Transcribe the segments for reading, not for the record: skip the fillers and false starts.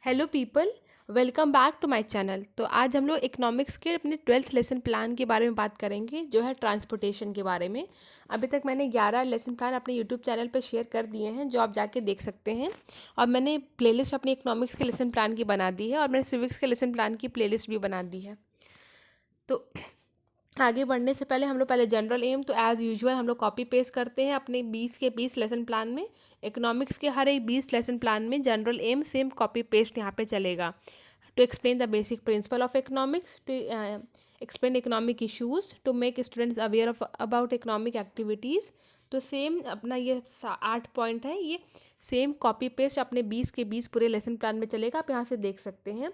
Hello people, welcome back to my channel. तो आज हम लोग इकोनॉमिक्स के अपने 12th लेसन प्लान के बारे में बात करेंगे, जो है ट्रांसपोर्टेशन के बारे में। अभी तक मैंने 11 लेसन प्लान अपने यूट्यूब चैनल पर शेयर कर दिए हैं, जो आप जाके देख सकते हैं। और मैंने प्लेलिस्ट अपनी इकोनॉमिक्स के लेसन प्लान की बना दी है, और मैंने सिविक्स के लेसन प्लान की प्लेलिस्ट भी बना दी है। तो आगे बढ़ने से पहले हम लोग पहले जनरल एम, तो एज़ यूजुअल हम लोग कॉपी पेस्ट करते हैं अपने 20 के 20 लेसन प्लान में। इकोनॉमिक्स के हर एक 20 लेसन प्लान में general aim same copy paste यहाँ पे चलेगा। To explain the basic principle of economics, to explain economic issues, to make students aware of about economic activities. तो सेम अपना ये 8 पॉइंट है, ये सेम कॉपी पेस्ट अपने 20 के 20 पूरे लेसन प्लान में चलेगा, आप यहाँ से देख सकते हैं।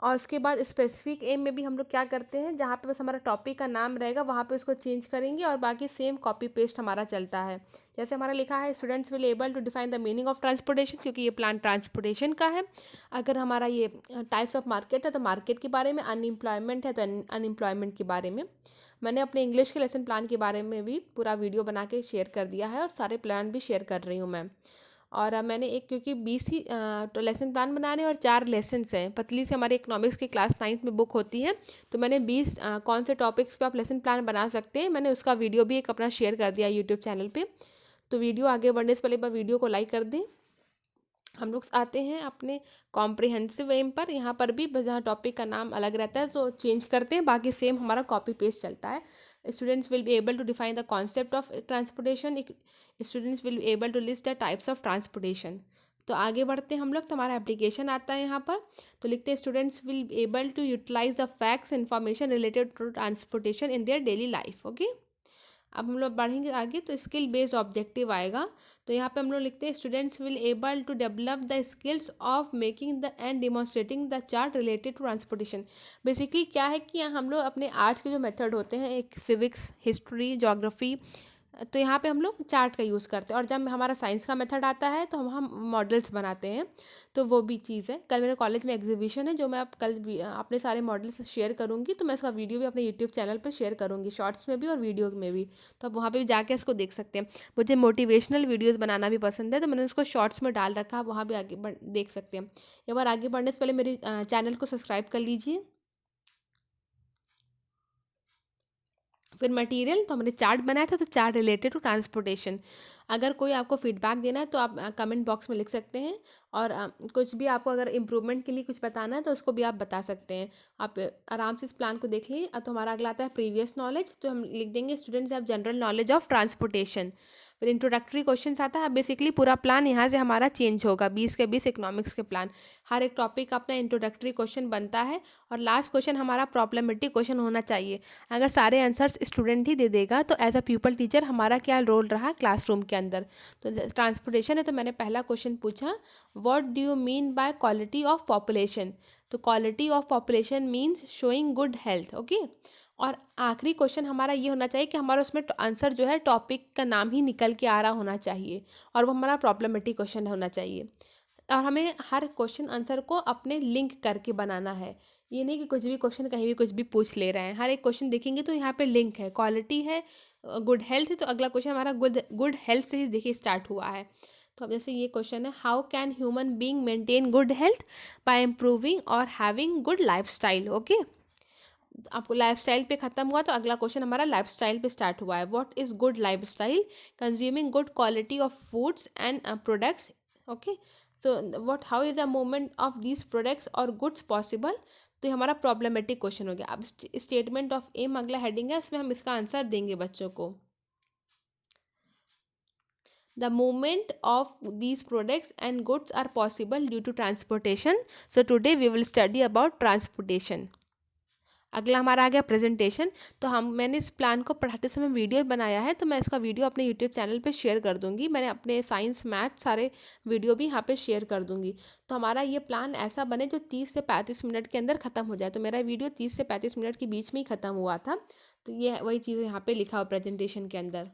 और उसके बाद स्पेसिफिक एम में भी हम लोग क्या करते हैं, जहाँ पे बस हमारा टॉपिक का नाम रहेगा वहाँ पे उसको चेंज करेंगे, और बाकी सेम कॉपी पेस्ट हमारा चलता है। जैसे हमारा लिखा है students will able to define the meaning of transportation, क्योंकि ये प्लान ट्रांसपोर्टेशन का है। अगर हमारा ये टाइप्स ऑफ मार्केट है तो मार्केट के बारे में, अनएम्प्लॉयमेंट है तो अनएम्प्लॉयमेंट के बारे में। मैंने अपने इंग्लिश के लेसन प्लान के बारे में भी पूरा वीडियो बना के शेयर कर दिया है, और सारे प्लान भी शेयर कर रही हूँ मैं। और मैंने एक, क्योंकि 20 ही तो लेसन प्लान बना रहे हैं और 4 लेसन्स हैं, पतली से हमारी इकोनॉमिक्स की क्लास 9th में बुक होती है। तो मैंने 20 कौन से टॉपिक्स पे आप लेसन प्लान बना सकते हैं, मैंने उसका वीडियो भी एक अपना शेयर कर दिया यूट्यूब चैनल पे। तो वीडियो आगे बढ़ने से पहले एक बार वीडियो को लाइक कर दें। हम लोग आते हैं अपने कॉम्प्रिहेंसिव एम पर। यहाँ पर भी बस जहाँ टॉपिक का नाम अलग रहता है तो चेंज करते हैं, बाकी सेम हमारा कॉपी पेस्ट चलता है। Students will be able to define the concept of transportation. Students will be able to list the types of transportation. तो आगे बढ़ते हैं हम लोग, तो हमारा एप्लीकेशन आता है यहाँ पर। तो लिखते हैं students will be able to utilise the facts information related to transportation in their daily life. Okay, अब हम लोग बढ़ेंगे आगे, तो स्किल बेस्ड ऑब्जेक्टिव आएगा। तो यहाँ पे हम लोग लिखते हैं students will able to develop the skills of making the and demonstrating the chart related to transportation. Basically क्या है कि हम लोग अपने आर्ट्स के जो मेथड होते हैं, एक सिविक्स, हिस्ट्री, जोग्राफी, तो यहाँ पे हम लोग चार्ट का यूज़ करते हैं। और जब हमारा साइंस का मेथड आता है तो हम मॉडल्स बनाते हैं। तो वो भी चीज़ है। कल मेरे कॉलेज में एग्जीबिशन है, जो मैं कल अपने सारे मॉडल्स शेयर करूँगी। तो मैं इसका वीडियो भी अपने यूट्यूब चैनल पर शेयर करूँगी, शॉर्ट्स में भी और वीडियो में भी। तो आप वहाँ पे भी जाके इसको देख सकते हैं। मुझे मोटिवेशनल वीडियोज़ बनाना भी पसंद है, तो मैंने उसको शॉर्ट्स में डाल रखा है, आप वहाँ भी आगे देख सकते हैं। एक बार आगे बढ़ने से पहले मेरे चैनल को सब्सक्राइब कर लीजिए। फिर मटेरियल, तो हमने चार्ट बनाया था, तो चार्ट रिलेटेड टू ट्रांसपोर्टेशन। अगर कोई आपको फीडबैक देना है तो आप कमेंट बॉक्स में लिख सकते हैं। और कुछ भी आपको अगर इम्प्रूवमेंट के लिए कुछ बताना है तो उसको भी आप बता सकते हैं। आप आराम से इस प्लान को देख लीजिए। तो हमारा अगला आता है प्रीवियस नॉलेज, तो हम लिख देंगे students have general knowledge of transportation. फिर इंट्रोडक्टरी क्वेश्चन आता है। बेसिकली पूरा प्लान यहाँ से हमारा चेंज होगा, 20 के 20 इकोनॉमिक्स के प्लान। हर एक टॉपिक का अपना इंट्रोडक्टरी क्वेश्चन बनता है, और लास्ट क्वेश्चन हमारा प्रॉब्लमेटिक क्वेश्चन होना चाहिए। अगर सारे आंसर्स स्टूडेंट ही दे देगा तो एज अ प्यूपल टीचर हमारा क्या रोल रहा क्लासरूम के अंदर। तो ट्रांसपोर्टेशन है, तो मैंने पहला क्वेश्चन पूछा, what do you mean by quality of population. तो quality of population means showing good health. Okay, और आखिरी क्वेश्चन हमारा ये होना चाहिए कि हमारा उसमें आंसर जो है टॉपिक का नाम ही निकल के आ रहा होना चाहिए, और वो हमारा प्रॉब्लमेटिक क्वेश्चन होना चाहिए। और हमें हर क्वेश्चन आंसर को अपने लिंक करके बनाना है। ये नहीं कि कुछ भी क्वेश्चन कहीं भी कुछ भी पूछ ले रहे हैं। हर एक क्वेश्चन देखेंगे तो यहाँ पे लिंक है, क्वालिटी है, गुड हेल्थ है, तो अगला क्वेश्चन हमारा गुड गुड हेल्थ से ही देखिए स्टार्ट हुआ है। तो अब जैसे ये क्वेश्चन है, how can human being maintain good health by improving और having good lifestyle. Okay, आपको लाइफस्टाइल पे खत्म हुआ, तो अगला क्वेश्चन हमारा लाइफस्टाइल पे स्टार्ट हुआ है। What is good lifestyle, consuming good quality of foods and products. Okay, तो what how is the movement of these products और गुड्स पॉसिबल। तो ये हमारा प्रॉब्लमेटिक क्वेश्चन हो गया। अब स्टेटमेंट ऑफ एम अगला हेडिंग है, उसमें हम इसका आंसर देंगे बच्चों को। The movement of these products and goods are possible due to transportation. So today we will study about transportation. अगला हमारा आ गया प्रेजेंटेशन। तो मैंने इस प्लान को पढ़ाते समय वीडियो बनाया है, तो मैं इसका वीडियो अपने यूट्यूब चैनल पे शेयर कर दूंगी। मैंने अपने साइंस मैथ सारे वीडियो भी यहाँ पे शेयर कर दूंगी। तो हमारा ये प्लान ऐसा बने जो 30 से 35 मिनट के अंदर ख़त्म हो जाए। तो मेरा वीडियो 30 से 35 मिनट के बीच में ही ख़त्म हुआ था। तो ये वही चीज़ यहाँ पर लिखा हुआ प्रेजेंटेशन के अंदर।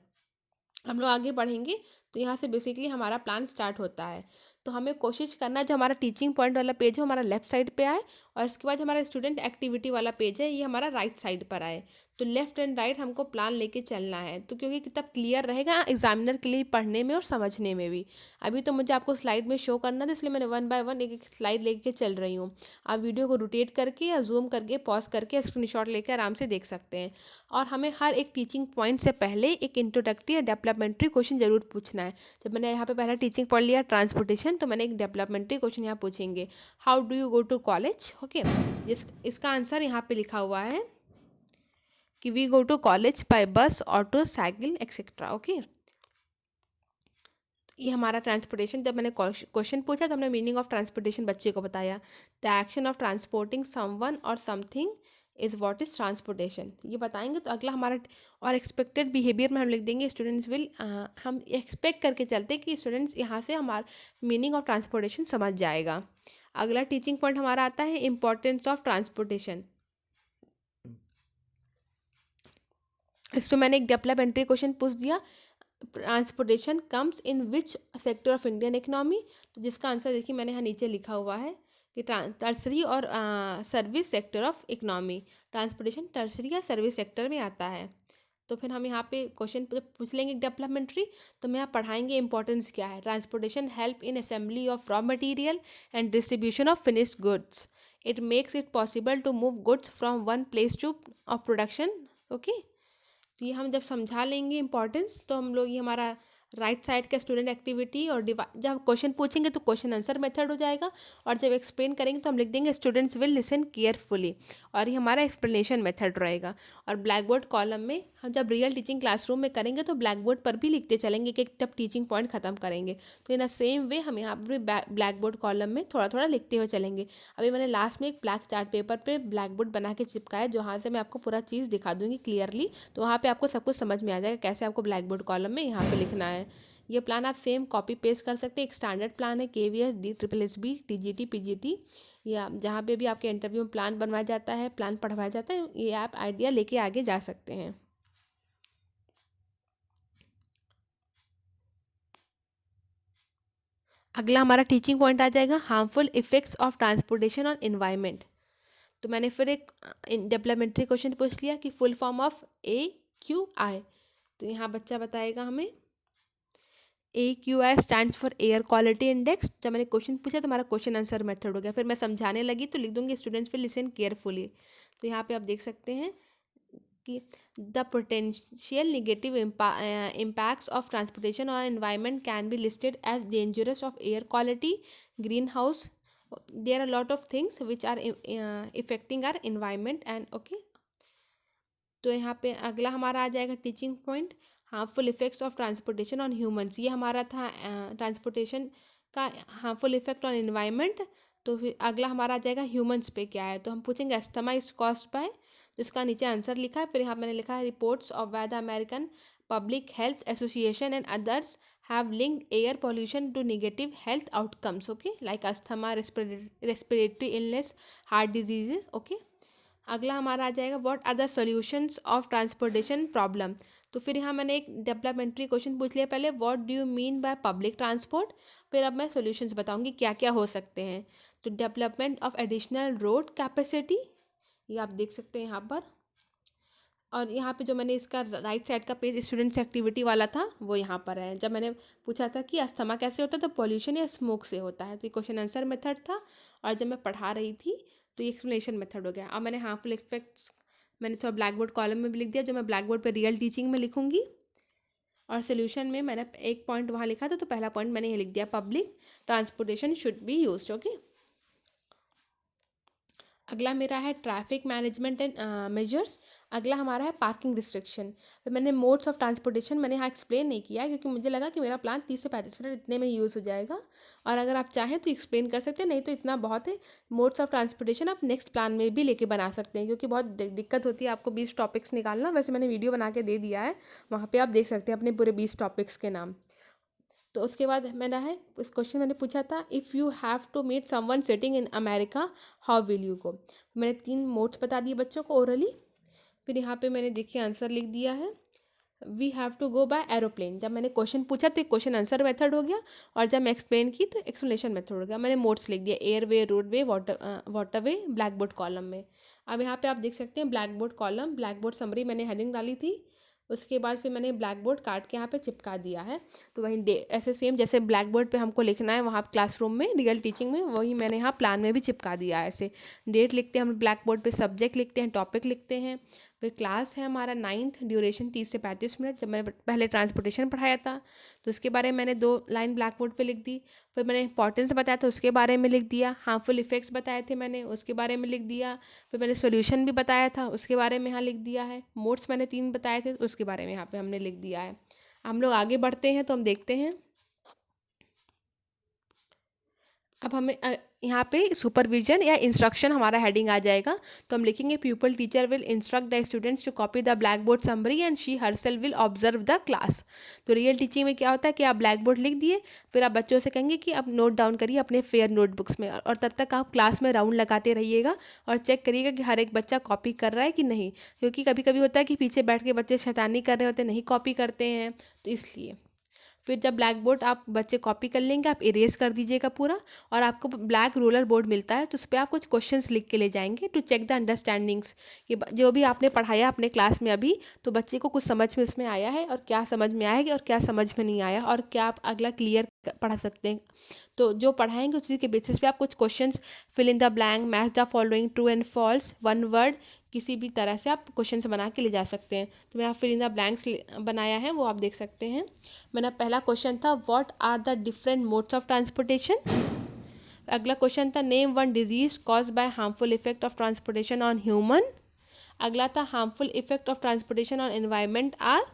हम लोग आगे बढ़ेंगे, तो यहाँ से बेसिकली हमारा प्लान स्टार्ट होता है। तो तो हमें कोशिश करना है जो हमारा टीचिंग पॉइंट वाला पेज है हमारा लेफ्ट साइड पे आए, और इसके बाद हमारा स्टूडेंट एक्टिविटी वाला पेज है ये हमारा राइट साइड पर आए। तो लेफ्ट एंड राइट हमको प्लान लेके चलना है, तो क्योंकि तब क्लियर रहेगा एग्जामिनर के लिए पढ़ने में और समझने में भी। अभी तो मुझे आपको स्लाइड में शो करना था, इसलिए मैंने 1 बाय 1 एक एक स्लाइड लेके चल रही हूँ। आप वीडियो को रोटेट करके या जूम करके पॉज करके स्क्रीनशॉट लेके आराम से देख सकते हैं। और हमें हर एक टीचिंग पॉइंट से पहले एक इंट्रोडक्टरी या डेवलपमेंट्री क्वेश्चन जरूर पूछना है। जब मैंने यहाँ पे पहला टीचिंग पढ़ लिया ट्रांसपोर्टेशन, तो मैंने एक डेवलपमेंट्री क्वेश्चन यहाँ पूछेंगे, how do you go to college. Okay, इसका आंसर यहाँ पे लिखा हुआ है कि we go to college by bus, auto, cycle etcetera. Okay, ये हमारा ट्रांसपोर्टेशन। जब मैंने क्वेश्चन पूछा तो हमने मीनिंग ऑफ ट्रांसपोर्टेशन बच्चे को बताया। The action of transporting someone और something is what is transportation, ये बताएंगे। तो अगला हमारा और एक्सपेक्टेड बिहेवियर में हम लिख देंगे स्टूडेंट्स विल, हम एक्सपेक्ट करके चलते कि स्टूडेंट्स यहाँ से हमारा मीनिंग ऑफ ट्रांसपोर्टेशन समझ जाएगा। अगला टीचिंग पॉइंट हमारा आता है इंपॉर्टेंस ऑफ ट्रांसपोर्टेशन। इस पर मैंने एक डेवलपमेंट्री क्वेश्चन पूछ दिया, transportation comes in which sector of Indian economy. तो जिसका आंसर देखिए मैंने यहाँ नीचे लिखा हुआ है कि टर्सरी और service sector of economy, transportation tertiary या सर्विस सेक्टर में आता है। तो फिर हम यहाँ पे क्वेश्चन पूछ लेंगे डेवलपमेंट्री, तो हम यहाँ पढ़ाएंगे इंपॉर्टेंस क्या है। Transportation help in assembly of raw material and distribution of finished goods, it makes it possible to move goods from one place to of production. Okay, तो ये हम जब समझा लेंगे इंपॉर्टेंस, तो हम लोग ये हमारा राइट साइड का स्टूडेंट एक्टिविटी और जब क्वेश्चन पूछेंगे तो क्वेश्चन आंसर मेथड हो जाएगा, और जब एक्सप्लेन करेंगे तो हम लिख देंगे स्टूडेंट्स विल लिसन केयरफुली, और ये हमारा एक्सप्लेनेशन मेथड रहेगा। और ब्लैक बोर्ड कॉलम में हम जब रियल टीचिंग क्लासरूम में करेंगे तो ब्लैक बोर्ड पर भी लिखते चलेंगे कि जब टीचिंग पॉइंट खत्म करेंगे, तो इन अ सेम वे हम यहाँ पर ब्लैक बोर्ड कॉलम में थोड़ा थोड़ा लिखते हुए चलेंगे। अभी मैंने लास्ट में एक ब्लैक चार्ट पेपर पर ब्लैक बोर्ड बना के चिपकाया, जहाँ से मैं आपको पूरा चीज़ दिखा दूंगी क्लियरली, तो वहाँ पे आपको सब कुछ समझ में आ जाएगा कैसे आपको ब्लैक बोर्ड कॉलम में यहाँ पे लिखना है। ये प्लान आप सेम कॉपी पेस्ट कर सकते हैं। एक स्टैंडर्ड प्लान है KVS DSSB TGT PGT, या जहाँ पे भी आपके इंटरव्यू में प्लान बनवाया जाता है, प्लान पढ़वाया जाता है, ये आप आइडिया लेके आगे जा सकते हैं। अगला हमारा टीचिंग पॉइंट आ जाएगा harmful effects of transportation on environment. तो मैंने फिर एक डेवलपमेंट्री क्वेश्चन पूछ लिया कि फुल फॉर्म ऑफ AQI। तो यहाँ बच्चा बताएगा हमें AQI stands for air quality index. जब मैंने क्वेश्चन पूछा तो हमारा क्वेश्चन आंसर मेथड हो गया, फिर मैं समझाने लगी तो लिख दूंगी स्टूडेंट्स विल लिसन केयरफुली। तो यहाँ पे आप देख सकते हैं कि the potential negative impacts of transportation और environment can be listed as dangerous of air quality, green house, there are lot of things which are effecting our environment and okay. तो यहाँ पे अगला हमारा आ जाएगा teaching point harmful effects of transportation on humans. ये हमारा था ट्रांसपोर्टेशन का हार्मफुल इफेक्ट ऑन एनवायरनमेंट। तो फिर अगला हमारा आ जाएगा ह्यूमंस पे क्या है, तो हम पूछेंगे अस्थमा इज कॉज्ड बाय, जिसका नीचे आंसर लिखा है। फिर यहाँ मैंने लिखा है reports of by the American public health association and others have linked air pollution to negative health outcomes, okay, like asthma, respiratory illness, heart diseases. Okay, अगला हमारा आ जाएगा what are the solutions of transportation problem. तो फिर यहाँ मैंने एक developmental question पूछ लिया पहले, what do you mean by public transport. फिर अब मैं सॉल्यूशंस बताऊंगी क्या क्या हो सकते हैं। तो development of additional road capacity, ये आप देख सकते हैं यहाँ पर। और यहाँ पे जो मैंने इसका राइट साइड का पेज स्टूडेंट्स एक्टिविटी वाला था वो यहाँ पर है। जब मैंने पूछा था कि अस्थमा कैसे होता है, तो पॉल्यूशन या स्मोक से होता है, तो ये क्वेश्चन आंसर मेथड था। और जब मैं पढ़ा रही थी तो ये एक्सप्लेनेशन मेथड हो गया। अब मैंने हार्मफुल इफेक्ट्स मैंने थोड़ा ब्लैक बोर्ड कॉलम में भी लिख दिया, जो मैं ब्लैक बोर्ड पर रियल टीचिंग में लिखूंगी। और सोल्यूशन में मैंने एक पॉइंट वहाँ लिखा था, तो पहला पॉइंट मैंने ये लिख दिया, public transportation should be used. Okay, अगला मेरा है ट्रैफिक मैनेजमेंट एंड मेजर्स। अगला हमारा है पार्किंग रिस्ट्रिक्शन। तो मैंने मोड्स ऑफ ट्रांसपोर्टेशन मैंने यहाँ एक्सप्लेन नहीं किया, क्योंकि मुझे लगा कि मेरा प्लान 30 से 35 मिनट इतने में यूज़ हो जाएगा। और अगर आप चाहें तो एक्सप्लेन कर सकते हैं, नहीं तो इतना बहुत है। मोड्स ऑफ ट्रांसपोर्टेशन आप नेक्स्ट प्लान में भी लेके बना सकते हैं, क्योंकि बहुत दिक्कत होती है आपको 20 टॉपिक्स निकालना। वैसे मैंने वीडियो बना के दे दिया है, वहाँ पर आप देख सकते हैं अपने पूरे 20 टॉपिक्स के नाम। तो उसके बाद मेरा है इस क्वेश्चन मैंने पूछा था, if you have to meet someone sitting in America how will you go. मैंने 3 मोड्स बता दिए बच्चों को ओरली। फिर यहाँ पे मैंने देखिए आंसर लिख दिया है, we have to go by aeroplane. जब मैंने क्वेश्चन पूछा तो क्वेश्चन आंसर मेथड हो गया, और जब मैं एक्सप्लेन की तो एक्सप्लेनेशन मेथड हो गया। मैंने मोड्स लिख दिया, airway, roadway, waterway, black board column में। अब यहाँ पे आप देख सकते हैं black board column, black board summary मैंने हेडिंग डाली थी। उसके बाद फिर मैंने ब्लैक बोर्ड काट के यहाँ पे चिपका दिया है। तो वहीं ऐसे सेम जैसे ब्लैक बोर्ड पे हमको लिखना है वहाँ क्लासरूम में रियल टीचिंग में, वही मैंने यहाँ प्लान में भी चिपका दिया है। ऐसे डेट लिखते हैं हम ब्लैक बोर्ड पे, सब्जेक्ट लिखते हैं, टॉपिक लिखते हैं। फिर क्लास है हमारा 9th, ड्यूरेशन 30 से 35 मिनट। जब मैंने पहले ट्रांसपोर्टेशन पढ़ाया था तो उसके बारे में मैंने 2 लाइन ब्लैक बोर्ड पे लिख दी। फिर मैंने इंपॉर्टेंस बताया था उसके बारे में लिख दिया, हार्मफुल इफेक्ट्स बताए थे मैंने उसके बारे में लिख दिया। फिर मैंने सॉल्यूशन भी बताया था उसके बारे में यहाँ लिख दिया है। मोड्स मैंने 3 बताए थे उसके बारे में यहाँ पे हमने लिख दिया है। हम लोग आगे बढ़ते हैं तो हम देखते हैं। अब हमें यहाँ पे सुपरविजन या इंस्ट्रक्शन हमारा हेडिंग आ जाएगा। तो हम लिखेंगे pupil teacher will instruct the students to copy the black board summary and she herself will observe the class. तो रियल टीचिंग में क्या होता है कि आप ब्लैक बोर्ड लिख दिए, फिर आप बच्चों से कहेंगे कि आप नोट डाउन करिए अपने फेयर नोटबुक्स में, और तब तक आप क्लास में राउंड लगाते रहिएगा और चेक करिएगा कि हर एक बच्चा कॉपी कर रहा है कि नहीं, क्योंकि कभी कभी होता है कि पीछे बैठ के बच्चे शैतानी कर रहे होते हैं, नहीं कॉपी करते हैं, तो इसलिए। फिर जब ब्लैक बोर्ड आप बच्चे कॉपी कर लेंगे आप इरेज कर दीजिएगा पूरा, और आपको ब्लैक रोलर बोर्ड मिलता है तो उस पर आप कुछ क्वेश्चंस लिख के ले जाएंगे टू चेक द अंडरस्टैंडिंग्स, कि जो भी आपने पढ़ाया अपने क्लास में अभी, तो बच्चे को कुछ समझ में उसमें आया है और क्या समझ में आएगी और क्या समझ में नहीं आया और क्या आप अगला क्लियर पढ़ा सकते हैं। तो जो पढ़ाएंगे उसी के बेसिस पे आप कुछ questions, fill in the blank, match the following, true and false, one word, किसी भी तरह से आप क्वेश्चंस बना के ले जा सकते हैं। तो मैं फिल इन द ब्लैंक्स बनाया है वो आप देख सकते हैं। मेरा पहला क्वेश्चन था what are the different modes of transportation. अगला क्वेश्चन था name one disease cause by harmful effect of transportation on human. अगला था harmful effect of transportation on environment are.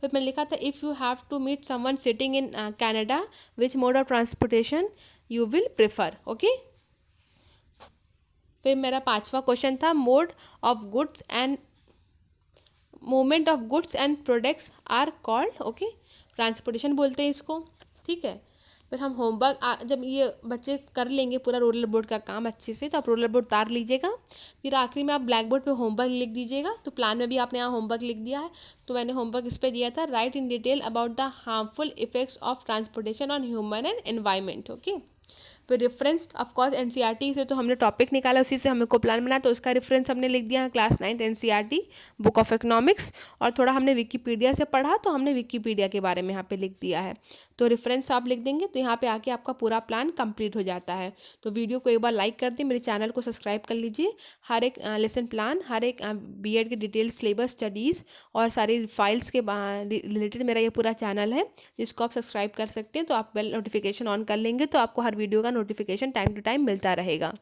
फिर मैंने लिखा था if you have to meet someone sitting in Canada which mode of transportation you will prefer. Okay. फिर मेरा पांचवा question था mode of goods and movement of goods and products are called. Okay, transportation बोलते हैं इसको, ठीक है। फिर हम होमवर्क जब ये बच्चे कर लेंगे पूरा रोलर बोर्ड का काम अच्छे से, तो आप रोलर बोर्ड उतार लीजिएगा। फिर आखिरी में आप ब्लैक बोर्ड पे होमवर्क लिख दीजिएगा। तो प्लान में भी आपने यहाँ होमवर्क लिख दिया है, तो मैंने होमवर्क इस पर दिया था right in detail about the harmful effects of transportation on human and environment. Okay. फिर रेफरेंस ऑफकोर्स एनसीईआरटी से तो हमने टॉपिक निकाला, उसी से हमें को प्लान बनाया, तो उसका रेफरेंस हमने लिख दिया है class 9th NCERT book of economics. और थोड़ा हमने विकीपीडिया से पढ़ा तो हमने विकीपीडिया के बारे में यहाँ पे लिख दिया है। तो रेफरेंस आप लिख देंगे तो यहाँ पे आके आपका पूरा प्लान कंप्लीट हो जाता है। तो वीडियो को एक बार लाइक कर दें, मेरे चैनल को सब्सक्राइब कर लीजिए। हर एक लेसन प्लान, हर एक बीएड के डिटेल सिलेबस, स्टडीज़ और सारी फाइल्स के रिलेटेड मेरा ये पूरा चैनल है, जिसको आप सब्सक्राइब कर सकते हैं। तो आप बेल नोटिफिकेशन ऑन कर लेंगे तो आपको हर वीडियो का नोटिफिकेशन टाइम टू टाइम मिलता रहेगा।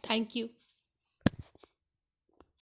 Thank you.